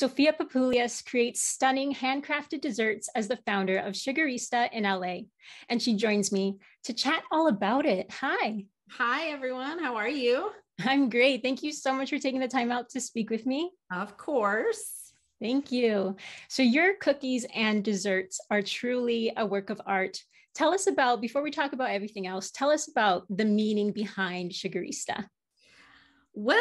Sophia Papoulias creates stunning handcrafted desserts as the founder of Sugarista in LA. And she joins me to chat all about it. Hi. Hi, everyone. How are you? I'm great. Thank you so much for taking the time out to speak with me. Of course. Thank you. So your cookies and desserts are truly a work of art. Tell us about, before we talk about everything else, tell us about the meaning behind Sugarista. Well,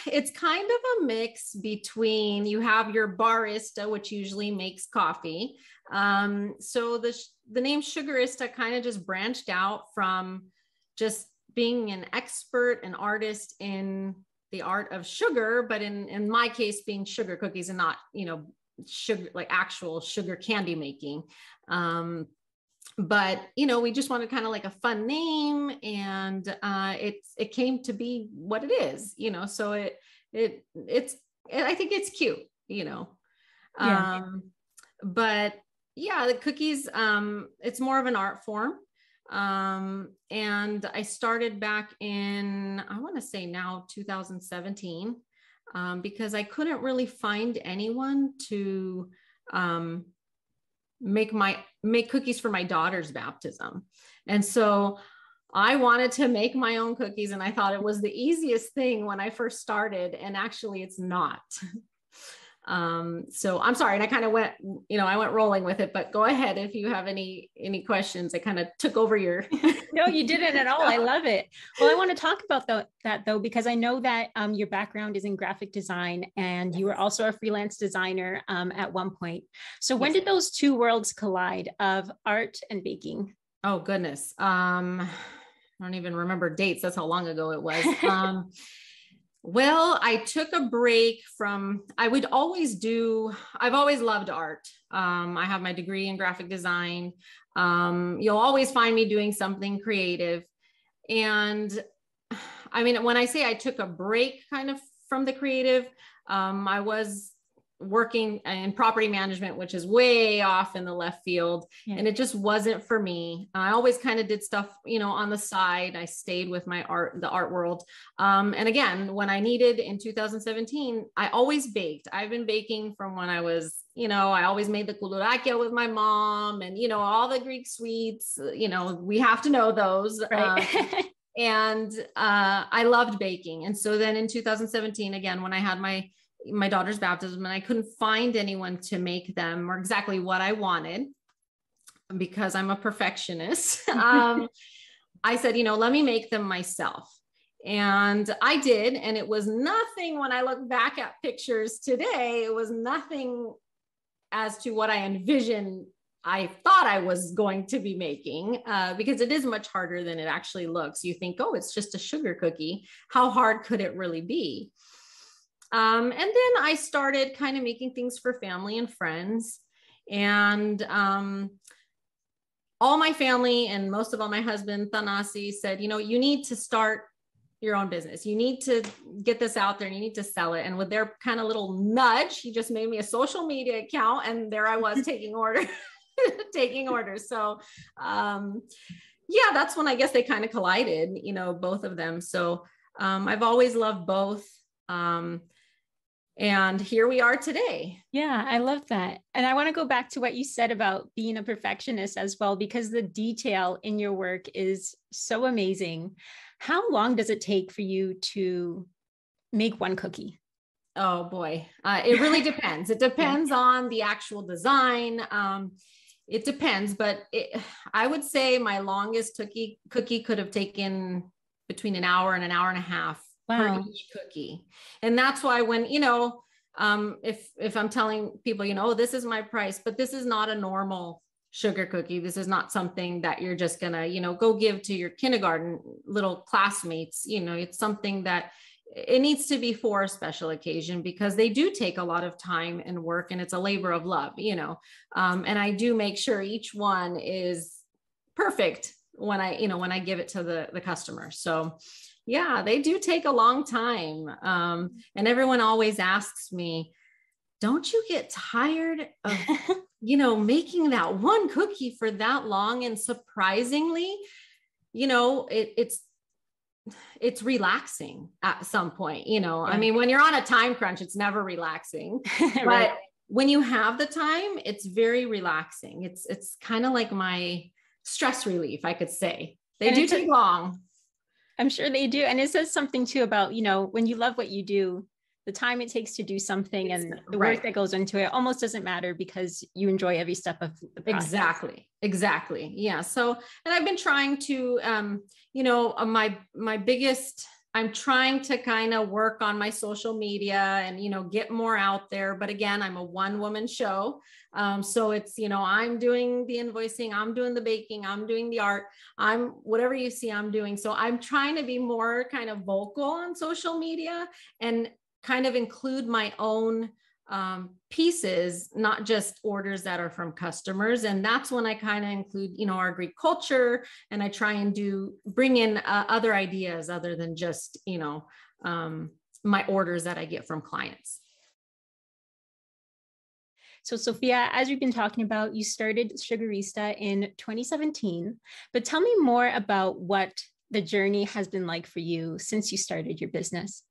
it's kind of a mix between, you have your barista, which usually makes coffee. So the name Sugarista kind of just branched out from just being an expert, an artist in the art of sugar, but in my case, being sugar cookies and not, sugar, like actual sugar candy making. But, we just wanted kind of like a fun name, and it came to be what it is, so I think it's cute, Yeah. But yeah, the cookies, it's more of an art form. And I started back in, I want to say now 2017, because I couldn't really find anyone to, make cookies for my daughter's baptism. And so I wanted to make my own cookies, and I thought it was the easiest thing when I first started, and actually it's not. So I'm sorry. And I kind of went, I went rolling with it, but go ahead. If you have any questions, I kind of took over your. No, you didn't at all. I love it. Well, I want to talk about that though, because I know that your background is in graphic design, and you were also a freelance designer at one point. So when did those two worlds collide of art and baking? Oh, goodness. I don't even remember dates. That's how long ago it was. Well, I took a break from, I've always loved art. I have my degree in graphic design. You'll always find me doing something creative. And I mean, when I say I took a break kind of from the creative, I was working in property management, which is way off in the left field. Yeah. And it just wasn't for me. I always kind of did stuff, on the side. I stayed with the art world. And again, when I needed in 2017, I always baked. I've been baking from when I was, I always made the koulourakia with my mom, and, all the Greek sweets, we have to know those. Right. And I loved baking. And so then in 2017, again, when I had my daughter's baptism, and I couldn't find anyone to make them or exactly what I wanted, because I'm a perfectionist. I said, let me make them myself. And I did. And it was nothing, when I look back at pictures today, it was nothing as to what I envisioned I thought I was going to be making, because it is much harder than it actually looks. You think, oh, it's just a sugar cookie. How hard could it really be? And then I started kind of making things for family and friends, and all my family and most of all my husband, Thanasi, said, you need to start your own business. You need to get this out there and you need to sell it. And with their kind of little nudge, he just made me a social media account, and there I was taking orders. So yeah, that's when I guess they kind of collided, both of them. So I've always loved both. And here we are today. Yeah, I love that. And I want to go back to what you said about being a perfectionist as well, because the detail in your work is so amazing. How long does it take for you to make one cookie? Oh boy. It really depends. It depends on the actual design. It depends, but I would say my longest cookie could have taken between an hour and a half. Wow. For each cookie. And that's why when, if I'm telling people, oh, this is my price, but this is not a normal sugar cookie. This is not something that you're just gonna, go give to your kindergarten little classmates. It's something that it needs to be for a special occasion, because they do take a lot of time and work, and it's a labor of love, and I do make sure each one is perfect when I give it to the customer. So yeah, they do take a long time. And everyone always asks me, don't you get tired of, making that one cookie for that long? And surprisingly, it's it's relaxing at some point, you know. Yeah. I mean, when you're on a time crunch, it's never relaxing, Right. but when you have the time, it's very relaxing. It's kind of like my stress relief, I could say. They do take long. I'm sure they do. And it says something too about, you know, when you love what you do, the time it takes to do something and the work that goes into it almost doesn't matter because you enjoy every step of the process. Exactly. Yeah. So, and I've been trying to, you know, my biggest, I'm trying to kind of work on my social media and, you know, get more out there. But again, I'm a one-woman show. So it's, you know, I'm doing the invoicing, I'm doing the baking, I'm doing the art, I'm whatever you see I'm doing. So I'm trying to be more kind of vocal on social media and kind of include my own pieces, not just orders that are from customers. And that's when I kind of include, you know, our Greek culture, and I try and bring in other ideas other than just, you know, my orders that I get from clients. So Sophia, as we've been talking about, you started Sugarista in 2017, but tell me more about what the journey has been like for you since you started your business.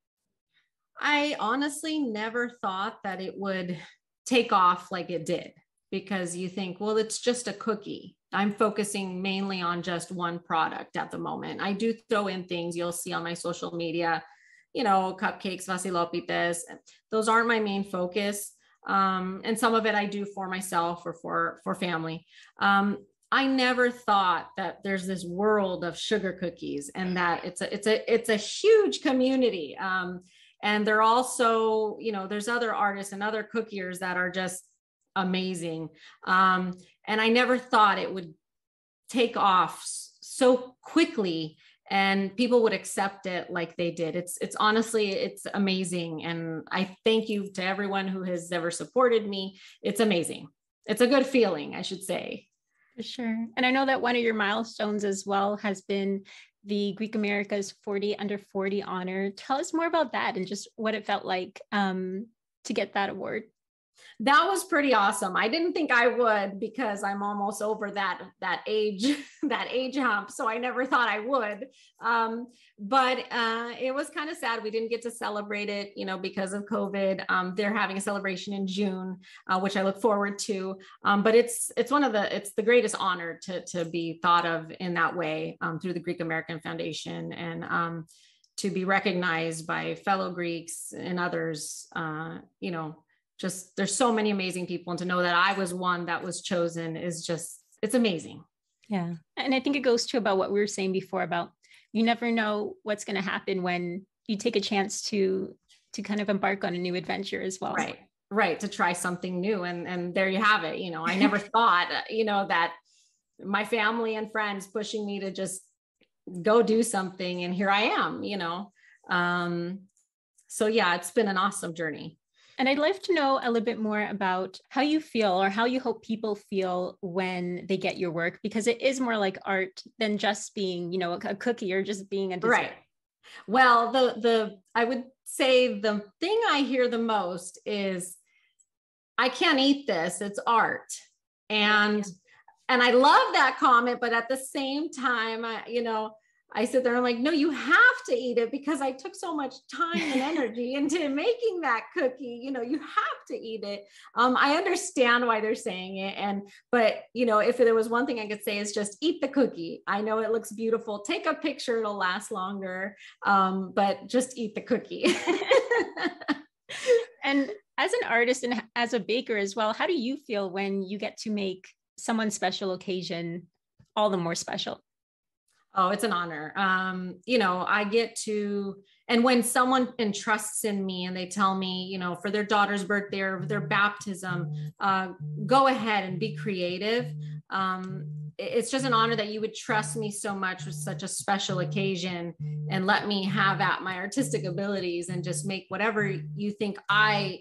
I honestly never thought that it would take off like it did, because you think, well, it's just a cookie. I'm focusing mainly on just one product at the moment. I do throw in things you'll see on my social media, you know, cupcakes, vasilopites. Those aren't my main focus. And some of it I do for myself or for family. I never thought that there's this world of sugar cookies and that it's a huge community. And they're also, you know, there's other artists and other cookiers that are just amazing. And I never thought it would take off so quickly and people would accept it like they did. It's honestly, it's amazing. And I thank you to everyone who has ever supported me. It's amazing. It's a good feeling, I should say. For sure. And I know that one of your milestones as well has been the Greek America's 40 Under 40 honor. Tell us more about that and just what it felt like to get that award. That was pretty awesome. I didn't think I would, because I'm almost over that age hump. So I never thought I would. But it was kind of sad. We didn't get to celebrate it, you know, because of COVID. They're having a celebration in June, which I look forward to. But it's the greatest honor to be thought of in that way through the Greek American Foundation, and to be recognized by fellow Greeks and others, you know. Just there's so many amazing people, and to know that I was one that was chosen is just, it's amazing. Yeah. And I think it goes to about what we were saying before about you never know what's going to happen when you take a chance to kind of embark on a new adventure as well. Right. To try something new. And there you have it. You know, I never thought, you know, that my family and friends pushing me to just go do something. And here I am, you know. So yeah, it's been an awesome journey. And I'd love to know a little bit more about how you feel or how you hope people feel when they get your work, because it is more like art than just being, you know, a cookie or just being a dessert. Right. Well, I would say the thing I hear the most is, I can't eat this, it's art. And I love that comment, but at the same time, I sit there and I'm like, no, you have to eat it, because I took so much time and energy into making that cookie. You know, you have to eat it. I understand why they're saying it. But you know, if there was one thing I could say, is just eat the cookie. I know it looks beautiful. Take a picture, it'll last longer. But just eat the cookie. And as an artist and as a baker as well, how do you feel when you get to make someone's special occasion all the more special? Oh, it's an honor. You know, I get to, and when someone entrusts in me and they tell me, you know, for their daughter's birthday or their baptism, go ahead and be creative. It's just an honor that you would trust me so much with such a special occasion and let me have at my artistic abilities and just make whatever you think I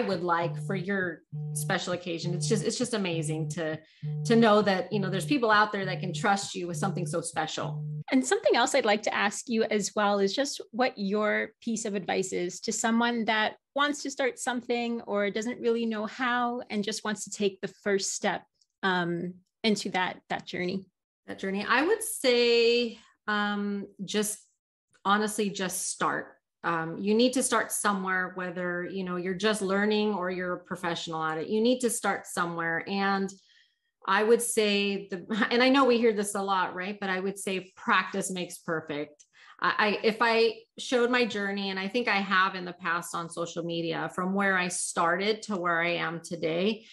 would like for your special occasion. It's just amazing to know that, you know, there's people out there that can trust you with something so special. And something else I'd like to ask you as well is just what your piece of advice is to someone that wants to start something or doesn't really know how and just wants to take the first step into that journey. That journey, I would say, just honestly just start. You need to start somewhere, whether, you're just learning or you're a professional at it. You need to start somewhere. And I would say and I know we hear this a lot, right? But I would say practice makes perfect. If I showed my journey, and I think I have in the past on social media, from where I started to where I am today,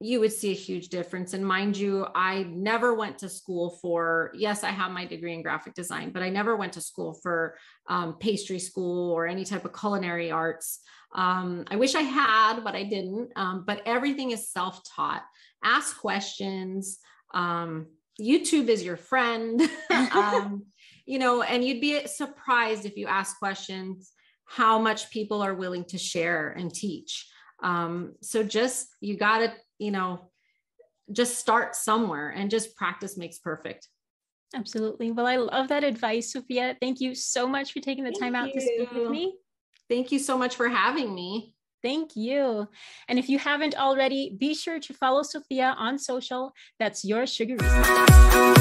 you would see a huge difference. And mind you, I never went to school for, yes, I have my degree in graphic design, but I never went to school for pastry school or any type of culinary arts. I wish I had, but I didn't. But everything is self-taught. Ask questions. YouTube is your friend. And you'd be surprised if you ask questions, how much people are willing to share and teach. So you gotta, just start somewhere, and just practice makes perfect. Absolutely. Well, I love that advice, Sophia. Thank you so much for taking the time out to speak with me. Thank you so much for having me. Thank you. And if you haven't already, be sure to follow Sophia on social. That's your Sugarista.